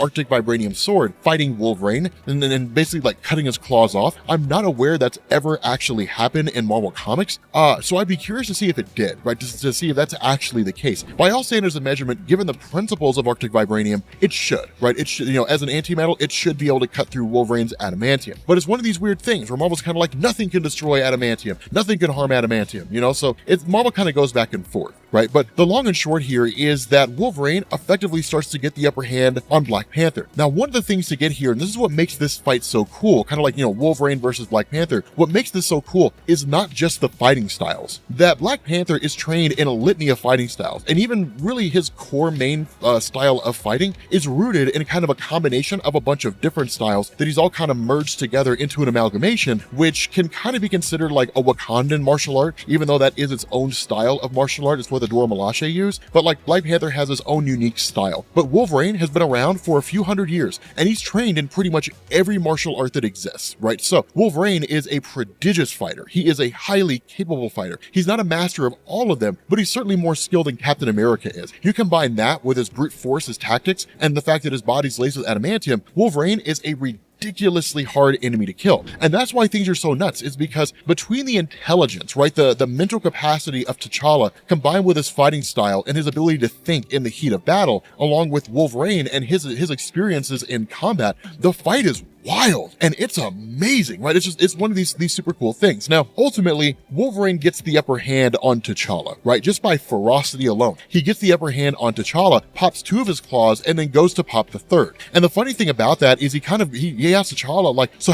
Arctic vibranium sword fighting Wolverine and basically like cutting his claws off. I'm not aware that's ever actually happened in Marvel Comics. So I'd be curious to see if it did, right? To see if that's actually the case. By all standards of measurement, given the principles of Arctic vibranium, it should, right? It should, as an anti-metal, it should be able to cut through Wolverine's adamantium. But it's one of these weird things where Marvel's kind of like, nothing can destroy adamantium. Nothing can harm adamantium, So Marvel kind of goes back and forth, right? But the long and short here is that Wolverine effectively starts to get the upper hand on Black Panther. Now, one of the things to get here, and this is what makes this fight so cool, kind of like, Wolverine versus Black Panther, what makes this so cool is not just the fighting styles. That Black Panther is trained in a litany of fighting styles, and even really his core main style of fighting is rooted in kind of a combination of a bunch of different styles that he's all kind of merged together into an amalgamation, which can kind of be considered like a Wakandan martial art, even though that is its own style of martial art. It's what the Dora Milaje use, but like Black Panther has his own unique style. But Wolverine has been around for a few hundred years, and he's trained in pretty much every martial art that exists, right? So Wolverine is a prodigious tremendous fighter. He is a highly capable fighter. He's not a master of all of them, but he's certainly more skilled than Captain America is. You combine that with his brute force, his tactics, and the fact that his body's laced with adamantium, Wolverine is a ridiculously hard enemy to kill. And that's why things are so nuts, is because between the intelligence, right, the mental capacity of T'Challa combined with his fighting style and his ability to think in the heat of battle, along with Wolverine and his experiences in combat, the fight is wild and it's amazing, right? It's one of these super cool things. Now, ultimately, Wolverine gets the upper hand on T'Challa, right? Just by ferocity alone. He gets the upper hand on T'Challa, pops 2 of his claws, and then goes to pop the 3rd. And the funny thing about that is he asks T'Challa, like, so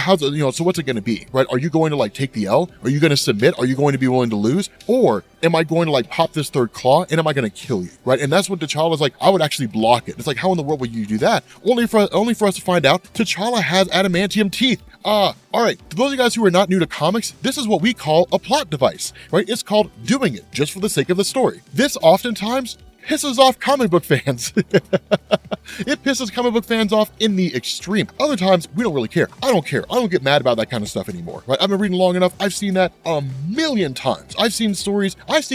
so what's it going to be, right? Are you going to like take the L? Are you going to submit? Are you going to be willing to lose? Or am I going to like pop this 3rd claw and am I going to kill you, right? And that's what T'Challa's like, I would actually block it. It's like, how in the world would you do that? Only for us to find out T'Challa has adamantium teeth. All right, to those of you guys who are not new to comics, this is what we call a plot device, right? It's called doing it just for the sake of the story. This oftentimes pisses off comic book fans. It pisses comic book fans off in the extreme. Other times, we don't really care. I don't care. I don't get mad about that kind of stuff anymore, right? I've been reading long enough. I've seen that a million times. I've seen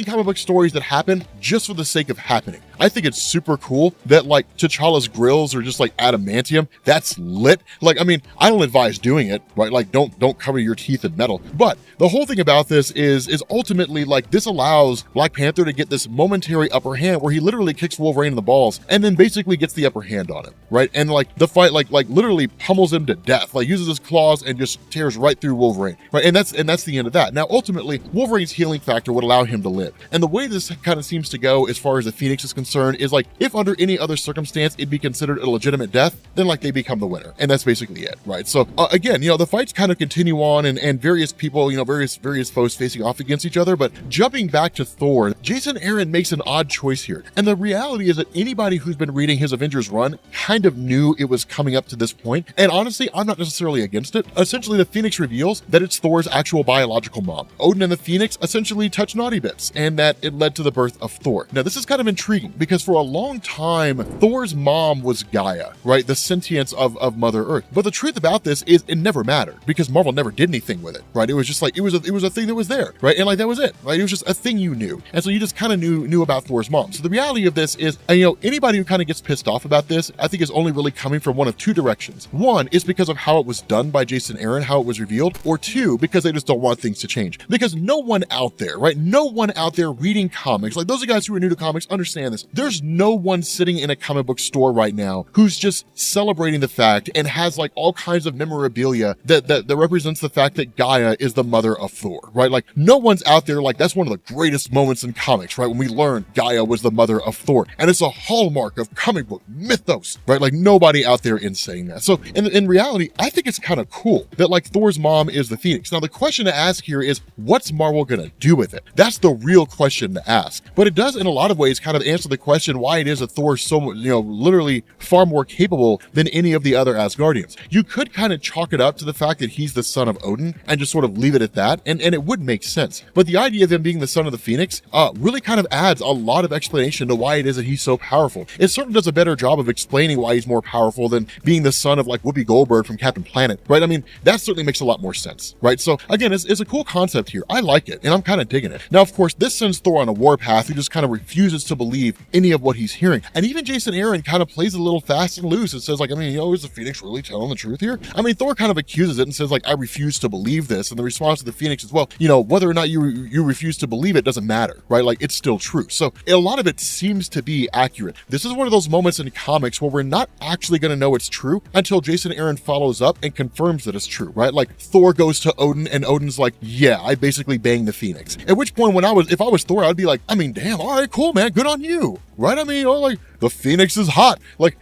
comic book stories that happen just for the sake of happening. I think it's super cool that like T'Challa's grills are just like adamantium. That's lit. Like, I mean, I don't advise doing it, right? Like, don't cover your teeth in metal. But the whole thing about this is ultimately like this allows Black Panther to get this momentary upper hand where he literally kicks Wolverine in the balls and then basically gets the upper hand on him, right? And like the fight like literally pummels him to death, like uses his claws and just tears right through Wolverine, right? And that's the end of that. Now, ultimately, Wolverine's healing factor would allow him to live. And the way this kind of seems to go as far as the Phoenix is concerned is like, if under any other circumstance it'd be considered a legitimate death, then like they become the winner. And that's basically it, right? So again, the fights kind of continue on and various people, various foes facing off against each other. But jumping back to Thor, Jason Aaron makes an odd choice here. And the reality is that anybody who's been reading his Avengers run kind of knew it was coming up to this point. And honestly, I'm not necessarily against it. Essentially, the Phoenix reveals that it's Thor's actual biological mom. Odin and the Phoenix essentially touch naughty bits, and that it led to the birth of Thor. Now, this is kind of intriguing because for a long time, Thor's mom was Gaia, right? The sentience of Mother Earth. But the truth about this is it never mattered because Marvel never did anything with it, right? It was just like, it was a thing that was there, right? And like, that was it, right? It was just a thing you knew. And so you just kind of knew about Thor's mom. So the reality of this is, anybody who kind of gets pissed off about this, I think is only really coming from one of 2 directions. One is because of how it was done by Jason Aaron, how it was revealed, or 2, because they just don't want things to change. Because no one out there, right? No one out there reading comics, like those of you guys who are new to comics understand this. There's no one sitting in a comic book store right now who's just celebrating the fact and has like all kinds of memorabilia that represents the fact that Gaia is the mother of Thor, right? Like no one's out there like, that's one of the greatest moments in comics, right? When we learn Gaia was the mother of Thor. And it's a hallmark of comic book mythos, right? Like nobody out there is saying that. So in reality, I think it's kind of cool that like Thor's mom is the Phoenix. Now the question to ask here is, what's Marvel gonna do with it? That's the real question to ask. But it does in a lot of ways kind of answer the question why it is that Thor's so, literally far more capable than any of the other Asgardians. You could kind of chalk it up to the fact that he's the son of Odin and just sort of leave it at that. And it would make sense. But the idea of him being the son of the Phoenix really kind of adds a lot of explanation to why it is that he's so powerful. It certainly does a better job of explaining why he's more powerful than being the son of like Whoopi Goldberg from Captain Planet, right? I mean, that certainly makes a lot more sense, right? So again, it's a cool concept here. I like it and I'm kind of digging it. Now, of course, this sends Thor on a warpath who just kind of refuses to believe any of what he's hearing. And even Jason Aaron kind of plays a little fast and loose and says like, is the Phoenix really telling the truth here? I mean, Thor kind of accuses it and says like, I refuse to believe this. And the response of the Phoenix is, well, whether or not you refuse to believe it doesn't matter, right? Like it's still true. So a lot of it seems to be accurate. This is one of those moments in comics where we're not actually going to know it's true until Jason Aaron follows up and confirms that it's true, right? Like Thor goes to Odin and Odin's like, yeah, I basically banged the Phoenix. At which point if I was Thor, I'd be like, damn, all right, cool, man. Good on you, right? Like the Phoenix is hot. Like,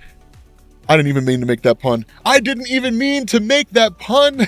I didn't even mean to make that pun. I didn't even mean to make that pun.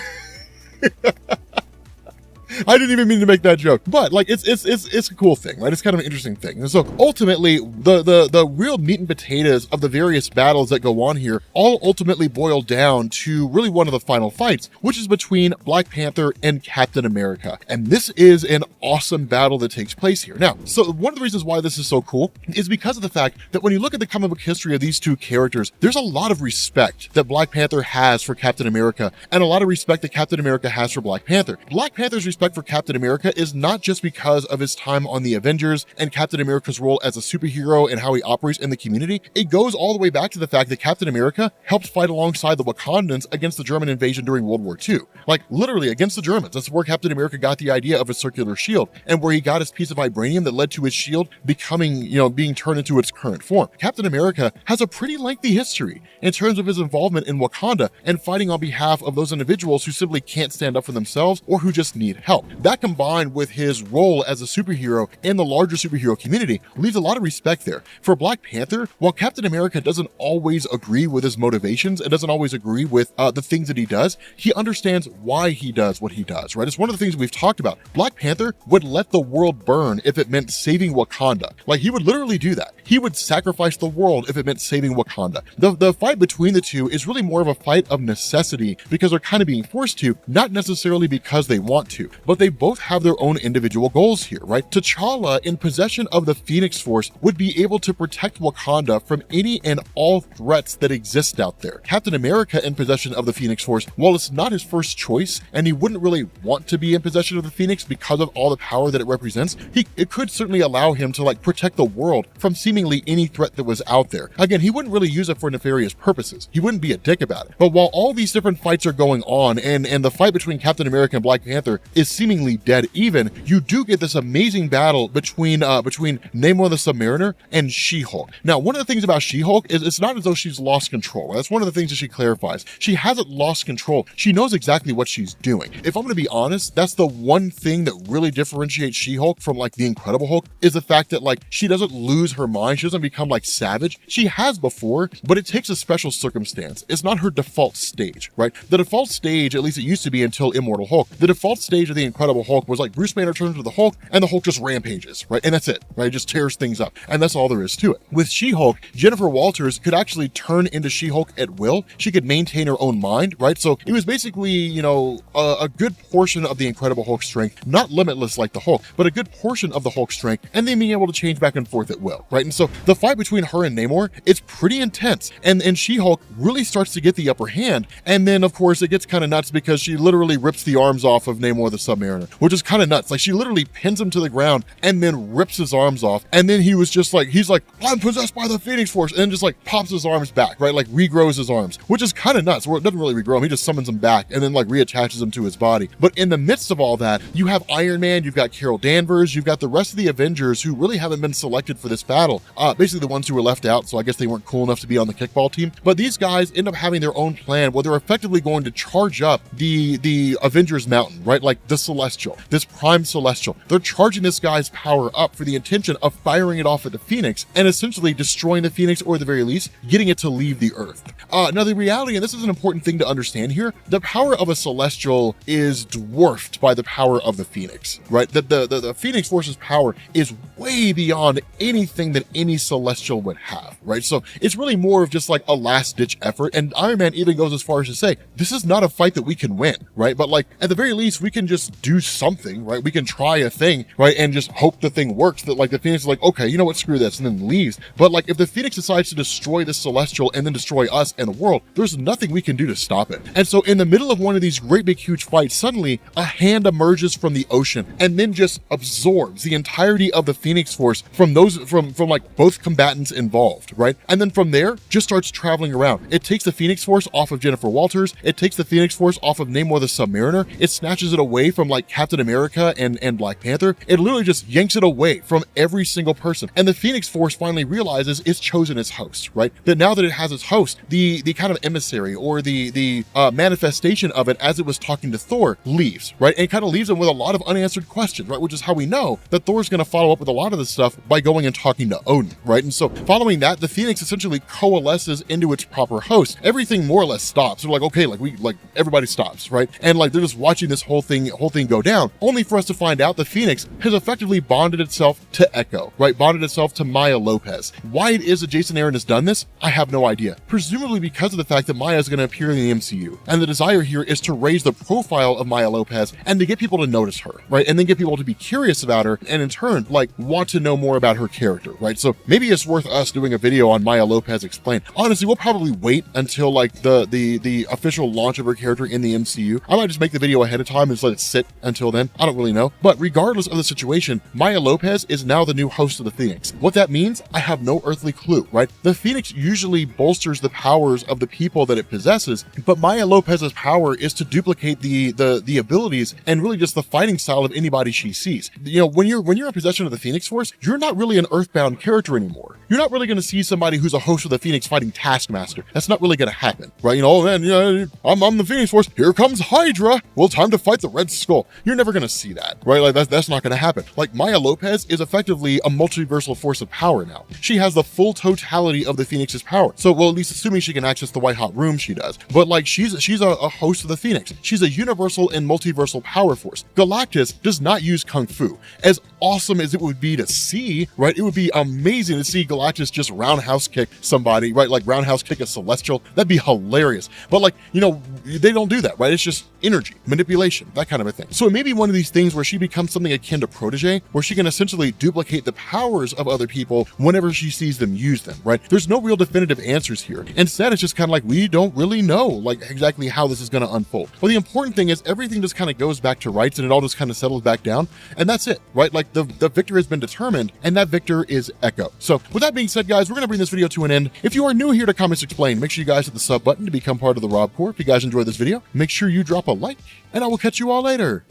I didn't even mean to make that joke, but like it's a cool thing, right? It's kind of an interesting thing. And so ultimately, the real meat and potatoes of the various battles that go on here all ultimately boil down to really one of the final fights, which is between Black Panther and Captain America. And this is an awesome battle that takes place here. Now, so one of the reasons why this is so cool is because of the fact that when you look at the comic book history of these 2 characters, there's a lot of respect that Black Panther has for Captain America and a lot of respect that Captain America has for Black Panther. Black Panther's respect respect for Captain America is not just because of his time on the Avengers and Captain America's role as a superhero and how he operates in the community. It goes all the way back to the fact that Captain America helped fight alongside the Wakandans against the German invasion during World War II. Like literally against the Germans. That's where Captain America got the idea of a circular shield and where he got his piece of vibranium that led to his shield becoming, being turned into its current form. Captain America has a pretty lengthy history in terms of his involvement in Wakanda and fighting on behalf of those individuals who simply can't stand up for themselves or who just need help. That combined with his role as a superhero in the larger superhero community leaves a lot of respect there. For Black Panther, while Captain America doesn't always agree with his motivations and doesn't always agree with the things that he does, he understands why he does what he does, right? It's one of the things we've talked about. Black Panther would let the world burn if it meant saving Wakanda. Like he would literally do that. He would sacrifice the world if it meant saving Wakanda. The fight between the two is really more of a fight of necessity because they're kind of being forced to, not necessarily because they want to, but they both have their own individual goals here, right? T'Challa, in possession of the Phoenix Force, would be able to protect Wakanda from any and all threats that exist out there. Captain America, in possession of the Phoenix Force, while it's not his first choice, and he wouldn't really want to be in possession of the Phoenix because of all the power that it represents, it could certainly allow him to like protect the world from seemingly any threat that was out there. Again, he wouldn't really use it for nefarious purposes. He wouldn't be a dick about it. But while all these different fights are going on, and the fight between Captain America and Black Panther is seemingly dead even, you do get this amazing battle between Namor the Submariner and She-Hulk. Now, one of the things about She-Hulk is it's not as though she's lost control. That's one of the things that she clarifies. She hasn't lost control. She knows exactly what she's doing. If I'm going to be honest, that's the one thing that really differentiates She-Hulk from like the Incredible Hulk is the fact that like she doesn't lose her mind. She doesn't become like savage. She has before, but it takes a special circumstance. It's not her default stage, right? The default stage, at least it used to be until Immortal Hulk, the default stage of the Incredible Hulk was like Bruce Banner turns into the Hulk and the Hulk just rampages, right? And that's it, right? It just tears things up. And that's all there is to it. With She-Hulk, Jennifer Walters could actually turn into She-Hulk at will. She could maintain her own mind, right? So it was basically, a good portion of the Incredible Hulk strength, not limitless like the Hulk, but a good portion of the Hulk strength, and then being able to change back and forth at will, right? And so the fight between her and Namor, it's pretty intense. And She-Hulk really starts to get the upper hand. And then, of course, it gets kind of nuts because she literally rips the arms off of Namor the Submariner, which is kind of nuts. Like, she literally pins him to the ground and then rips his arms off. And then he's like, I'm possessed by the Phoenix Force, and then just like pops his arms back, right? Like regrows his arms, which is kind of nuts. Well, it doesn't really regrow him. He just summons them back and then like reattaches them to his body. But in the midst of all that, you have Iron Man, you've got Carol Danvers, you've got the rest of the Avengers who really haven't been selected for this battle. Basically the ones who were left out, so I guess they weren't cool enough to be on the kickball team. But these guys end up having their own plan where they're effectively going to charge up the Avengers Mountain, right? Like the Celestial, this Prime Celestial. They're charging this guy's power up for the intention of firing it off at the Phoenix and essentially destroying the Phoenix, or at the very least, getting it to leave the Earth. Now the reality, and this is an important thing to understand here, the power of a Celestial is dwarfed by the power of the Phoenix, right? The Phoenix Force's power is way beyond anything that any Celestial would have, right? So it's really more of just like a last-ditch effort, and Iron Man even goes as far as to say, this is not a fight that we can win, right? But like, at the very least, we can just do something, right? We can try a thing, right? And just hope the thing works, that like the Phoenix is like, okay, you know what, screw this, and then leaves. But like, if the Phoenix decides to destroy this Celestial and then destroy us and the world, there's nothing we can do to stop it. And so in the middle of one of these great big huge fights, suddenly a hand emerges from the ocean and then just absorbs the entirety of the Phoenix Force from like both combatants involved, right? And then from there, just starts traveling around. It takes the Phoenix Force off of Jennifer Walters. It takes the Phoenix Force off of Namor the Submariner. It snatches it away from like Captain America and Black Panther. It literally just yanks it away from every single person. And the Phoenix Force finally realizes it's chosen its host, right? That now that it has its host, the kind of emissary or the manifestation of it as it was talking to Thor leaves, right? And it kind of leaves him with a lot of unanswered questions, right? Which is how we know that Thor's going to follow up with a lot of this stuff by going and talking to Odin, right? And so following that, the Phoenix essentially coalesces into its proper host. Everything more or less stops. They're like, okay, like everybody stops, right? And like they're just watching this whole thing go down, only for us to find out the Phoenix has effectively bonded itself to Echo, right? Bonded itself to Maya Lopez. Why it is that Jason Aaron has done this, I have no idea. Presumably because of the fact that Maya is going to appear in the MCU. And the desire here is to raise the profile of Maya Lopez and to get people to notice her, right? And then get people to be curious about her and in turn, like, want to know more about her character, right? So maybe it's worth us doing a video on Maya Lopez Explained. Honestly, we'll probably wait until like the official launch of her character in the MCU. I might just make the video ahead of time and just let it sit until then. I don't really know. But regardless of the situation, Maya Lopez is now the new host of the Phoenix. What that means, I have no earthly clue, right? The Phoenix usually bolsters the powers of the people that it possesses, but Maya Lopez's power is to duplicate the abilities and really just the fighting style of anybody she sees. You know, when you're in possession of the Phoenix Force, you're not really an earthbound character anymore. You're not really going to see somebody who's a host of the Phoenix fighting Taskmaster. That's not really going to happen, right? You know, oh man, you know, I'm the Phoenix Force. Here comes Hydra. Well, time to fight the Red Skull. You're never going to see that, right? Like that's not going to happen. Like Maya Lopez is effectively a multiversal force of power now. She has the full totality of the Phoenix's power. So, well, at least assuming she can access the White Hot Room, she does. But like she's a host of the Phoenix. She's a universal and multiversal power force. Galactus does not use Kung Fu. As awesome as it would be to see, right? It would be amazing to see Galactus just roundhouse kick somebody, right? Like roundhouse kick a Celestial. That'd be hilarious. But like, you know, they don't do that, right? It's just energy, manipulation, that kind of a thing. So it may be one of these things where she becomes something akin to Protege, where she can essentially duplicate the powers of other people whenever she sees them use them, right? There's no real definitive answers here. Instead, it's just kind of like, we don't really know like exactly how this is going to unfold. But the important thing is everything just kind of goes back to rights and it all just kind of settles back down. And that's it, right? Like the victor has been determined, and that victor is Echo. So with that being said, guys, we're going to bring this video to an end. If you are new here to Comics Explained, make sure you guys hit the sub button to become part of the Rob Corps. If you guys enjoyed this video, make sure you drop a like, and I will catch you all later.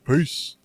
Peace.